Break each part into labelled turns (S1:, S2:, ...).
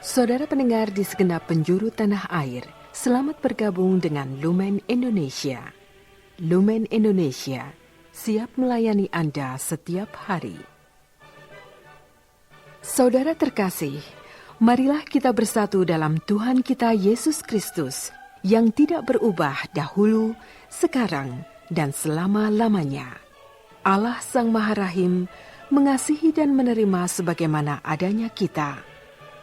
S1: Saudara pendengar di segenap penjuru tanah air, selamat bergabung dengan Lumen Indonesia. Lumen Indonesia siap melayani Anda setiap hari. Saudara terkasih, marilah kita bersatu dalam Tuhan kita Yesus Kristus yang tidak berubah dahulu, sekarang, dan selama-lamanya. Allah Sang Maha Rahim mengasihi dan menerima sebagaimana adanya kita.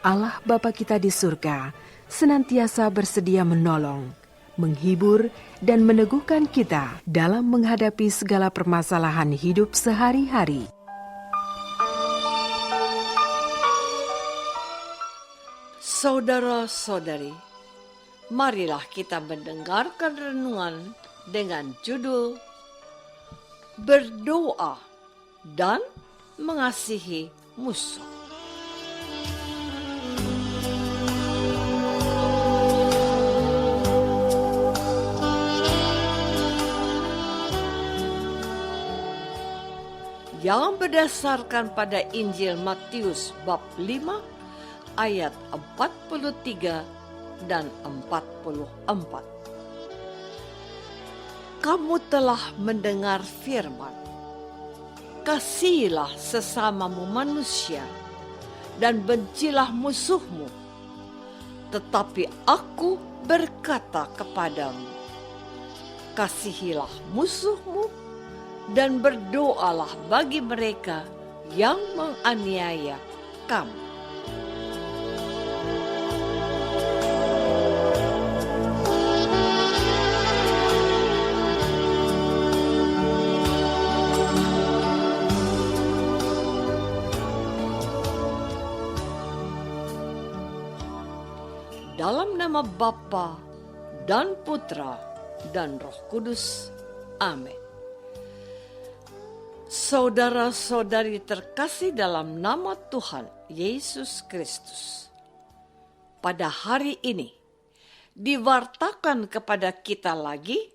S1: Allah Bapa kita di surga senantiasa bersedia menolong, menghibur, dan meneguhkan kita dalam menghadapi segala permasalahan hidup sehari-hari.
S2: Saudara-saudari, marilah kita mendengarkan renungan dengan judul Berdoa dan Mengasihi Musuh. Yang berdasarkan pada Injil Matius bab 5 ayat 43 dan 44. Kamu telah mendengar firman, kasihilah sesamamu manusia dan bencilah musuhmu. Tetapi aku berkata kepadamu, kasihilah musuhmu dan berdoalah bagi mereka yang menganiaya kamu. Dalam nama Bapa dan Putra dan Roh Kudus. Amin. Saudara-saudari terkasih dalam nama Tuhan Yesus Kristus, pada hari ini diwartakan kepada kita lagi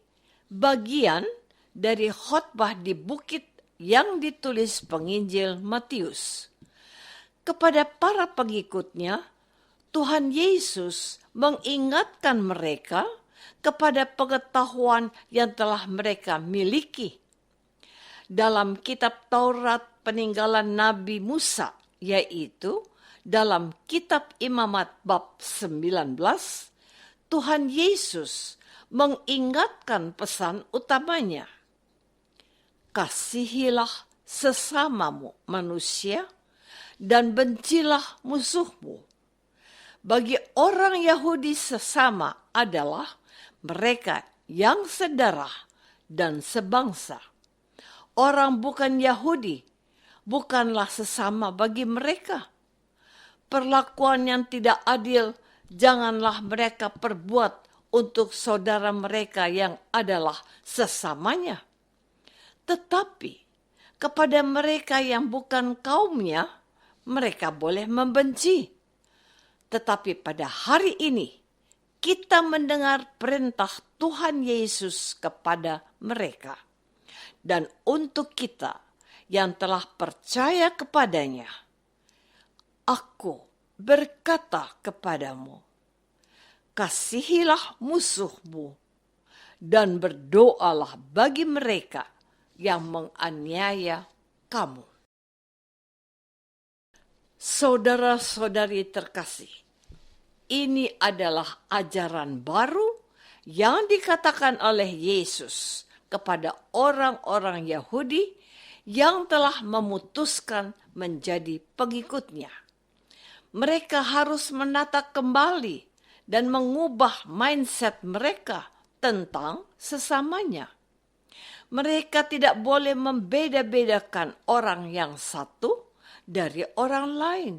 S2: bagian dari khotbah di bukit yang ditulis penginjil Matius. Kepada para pengikutnya, Tuhan Yesus mengingatkan mereka kepada pengetahuan yang telah mereka miliki. Dalam kitab Taurat peninggalan Nabi Musa, yaitu dalam kitab Imamat bab 19, Tuhan Yesus mengingatkan pesan utamanya. Kasihilah sesamamu manusia dan bencilah musuhmu. Bagi orang Yahudi sesama adalah mereka yang sedarah dan sebangsa. Orang bukan Yahudi bukanlah sesama bagi mereka. Perlakuan yang tidak adil janganlah mereka perbuat untuk saudara mereka yang adalah sesamanya. Tetapi kepada mereka yang bukan kaumnya, mereka boleh membenci. Tetapi pada hari ini, kita mendengar perintah Tuhan Yesus kepada mereka. Dan untuk kita yang telah percaya kepadanya, aku berkata kepadamu, kasihilah musuhmu dan berdoalah bagi mereka yang menganiaya kamu. Saudara-saudari terkasih, ini adalah ajaran baru yang dikatakan oleh Yesus kepada orang-orang Yahudi yang telah memutuskan menjadi pengikutnya. Mereka harus menata kembali dan mengubah mindset mereka tentang sesamanya. Mereka tidak boleh membeda-bedakan orang yang satu dari orang lain.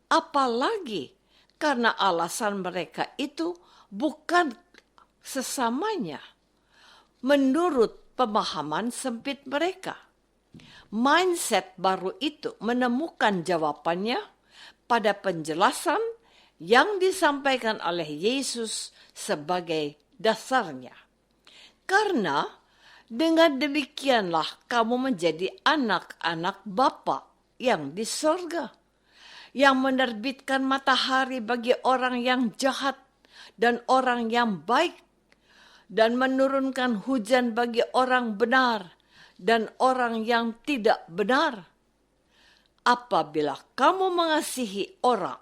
S2: Apalagi karena alasan mereka itu bukan sesamanya. Menurut pemahaman sempit mereka, mindset baru itu menemukan jawabannya pada penjelasan yang disampaikan oleh Yesus sebagai dasarnya. Karena dengan demikianlah kamu menjadi anak-anak Bapa yang di sorga. yang menerbitkan matahari bagi orang yang jahat dan orang yang baik, dan menurunkan hujan bagi orang benar dan orang yang tidak benar. Apabila kamu mengasihi orang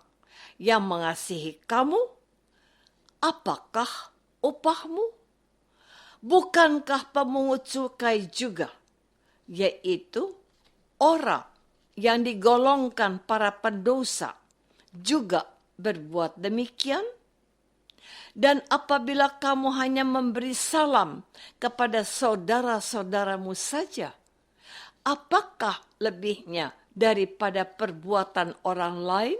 S2: yang mengasihi kamu, apakah upahmu? Bukankah pemungut cukai juga, yaitu orang yang digolongkan para pendosa, juga berbuat demikian? Dan apabila kamu hanya memberi salam kepada saudara-saudaramu saja, apakah lebihnya daripada perbuatan orang lain?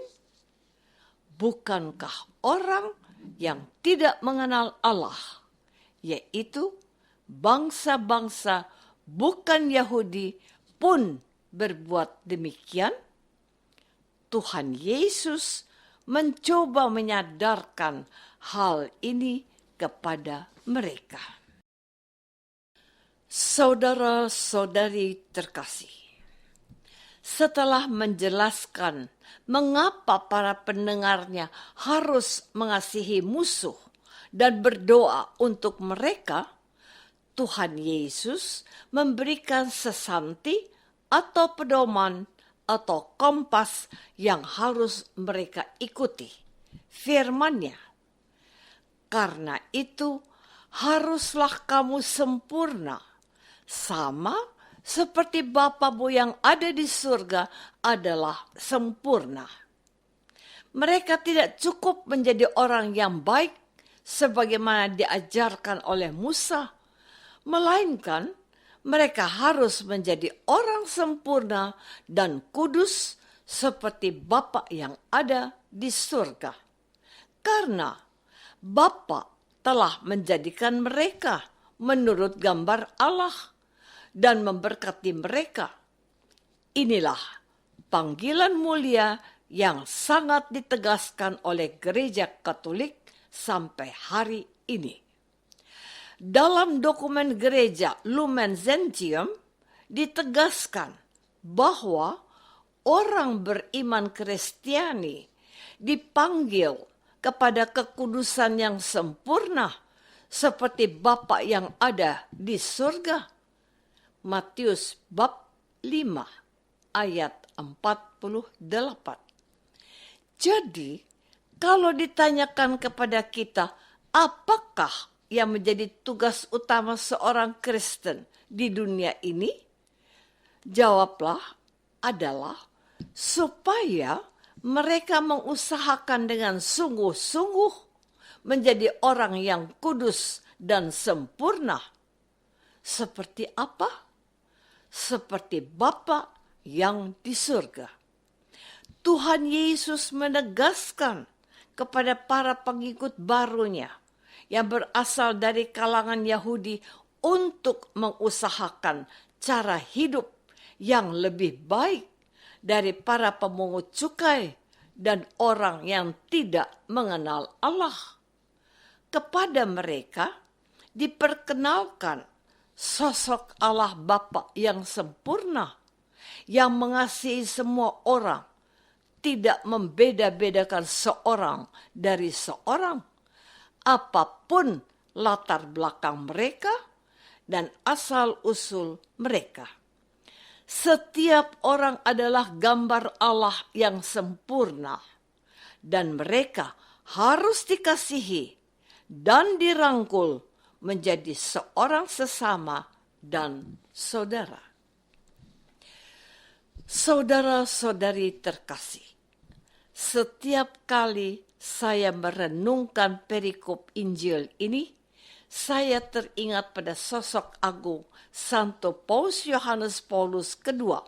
S2: Bukankah orang yang tidak mengenal Allah, yaitu bangsa-bangsa bukan Yahudi pun berbuat demikian? Tuhan Yesus mencoba menyadarkan hal ini kepada mereka. Saudara-saudari terkasih, setelah menjelaskan mengapa para pendengarnya harus mengasihi musuh dan berdoa untuk mereka, Tuhan Yesus memberikan sesanti atau pedoman atau kompas yang harus mereka ikuti. Firman-Nya, karena itu haruslah kamu sempurna, sama seperti Bapamu yang ada di surga adalah sempurna. Mereka tidak cukup menjadi orang yang baik sebagaimana diajarkan oleh Musa, melainkan mereka harus menjadi orang sempurna dan kudus seperti Bapa yang ada di surga. Karena Bapa telah menjadikan mereka menurut gambar Allah dan memberkati mereka. Inilah panggilan mulia yang sangat ditegaskan oleh Gereja Katolik sampai hari ini. Dalam dokumen gereja Lumen Gentium ditegaskan bahwa orang beriman Kristiani dipanggil kepada kekudusan yang sempurna seperti Bapa yang ada di surga. Matius bab 5 ayat 48. Jadi, kalau ditanyakan kepada kita, apakah yang menjadi tugas utama seorang Kristen di dunia ini? Jawablah adalah supaya mereka mengusahakan dengan sungguh-sungguh menjadi orang yang kudus dan sempurna. Seperti apa? Seperti Bapa yang di surga. Tuhan Yesus menegaskan kepada para pengikut barunya yang berasal dari kalangan Yahudi untuk mengusahakan cara hidup yang lebih baik dari para pemungut cukai dan orang yang tidak mengenal Allah. Kepada mereka diperkenalkan sosok Allah Bapa yang sempurna, yang mengasihi semua orang, tidak membeda-bedakan seorang dari seorang, apapun latar belakang mereka dan asal-usul mereka. Setiap orang adalah gambar Allah yang sempurna, dan mereka harus dikasihi dan dirangkul menjadi seorang sesama dan saudara. Saudara-saudari terkasih, setiap kali saya merenungkan perikop Injil ini, saya teringat pada sosok agung Santo Paus Yohanes Paulus II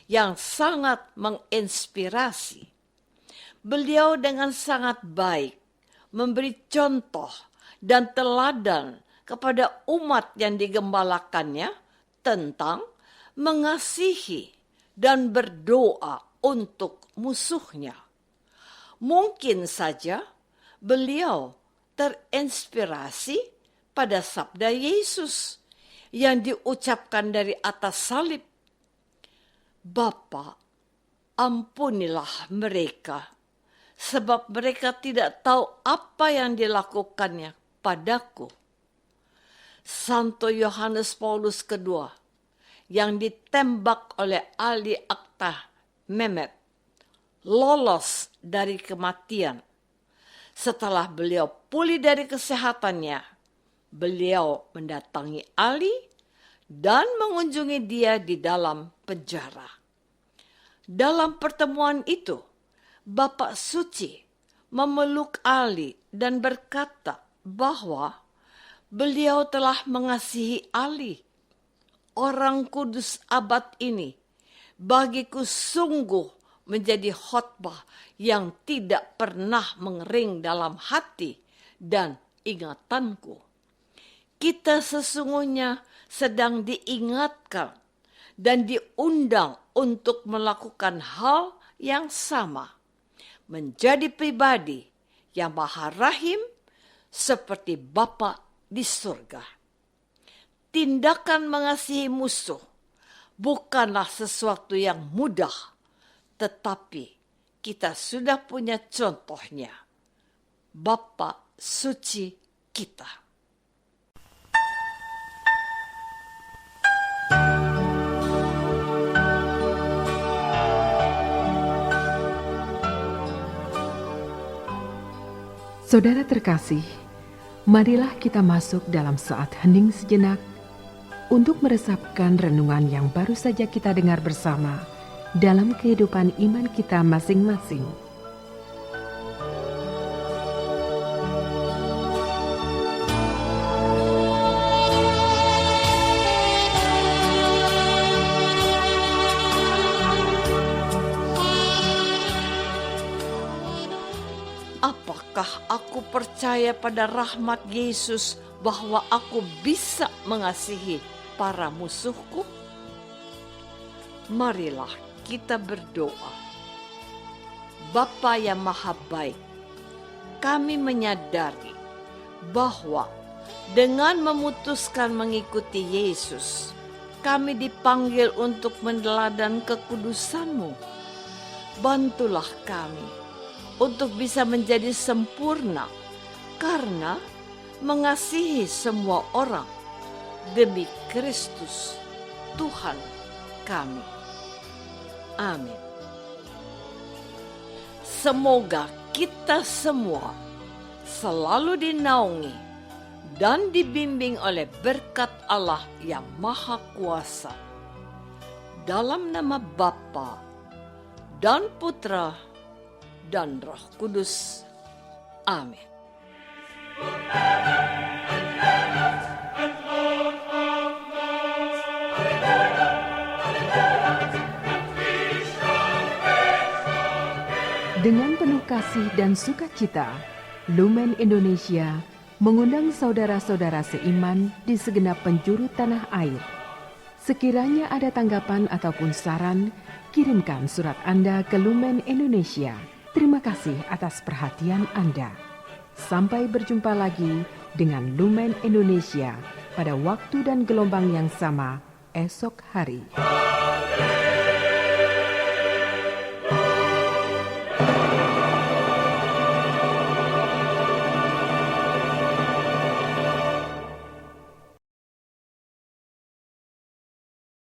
S2: yang sangat menginspirasi. Beliau dengan sangat baik memberi contoh dan teladan kepada umat yang digembalakannya tentang mengasihi dan berdoa untuk musuhnya. Mungkin saja beliau terinspirasi pada sabda Yesus yang diucapkan dari atas salib. Bapa, Ampunilah mereka, sebab mereka tidak tahu apa yang dilakukannya padaku. Santo Yohanes Paulus II yang ditembak oleh Ali Akta Mehmet lolos dari kematian. Setelah beliau pulih dari kesehatannya, beliau mendatangi Ali dan mengunjungi dia di dalam penjara. Dalam pertemuan itu, Bapak Suci memeluk Ali dan berkata bahwa beliau telah mengasihi Ali, orang kudus abad ini, bagiku sungguh menjadi khotbah yang tidak pernah mengering dalam hati dan ingatanku. Kita sesungguhnya sedang diingatkan dan diundang untuk melakukan hal yang sama, menjadi pribadi yang maha rahim seperti Bapa di surga. Tindakan mengasihi musuh bukanlah sesuatu yang mudah, tetapi kita sudah punya contohnya, Bapa suci kita.
S1: Saudara terkasih, marilah kita masuk dalam saat hening sejenak untuk meresapkan renungan yang baru saja kita dengar bersama dalam kehidupan iman kita masing-masing.
S2: Apakah aku percaya pada rahmat Yesus bahwa aku bisa mengasihi para musuhku? Marilah kita berdoa. Bapa yang maha baik, kami menyadari bahwa dengan memutuskan mengikuti Yesus, kami dipanggil untuk meneladani kekudusan-Mu. Bantulah kami untuk bisa menjadi sempurna karena mengasihi semua orang demi Kristus Tuhan kami. Amin. Semoga kita semua selalu dinaungi dan dibimbing oleh berkat Allah yang Maha Kuasa. Dalam nama Bapa dan Putra dan Roh Kudus. Amin.
S1: Dengan penuh kasih dan sukacita, Lumen Indonesia mengundang saudara-saudara seiman di segenap penjuru tanah air. Sekiranya ada tanggapan ataupun saran, kirimkan surat Anda ke Lumen Indonesia. Terima kasih atas perhatian Anda. Sampai berjumpa lagi dengan Lumen Indonesia pada waktu dan gelombang yang sama esok hari.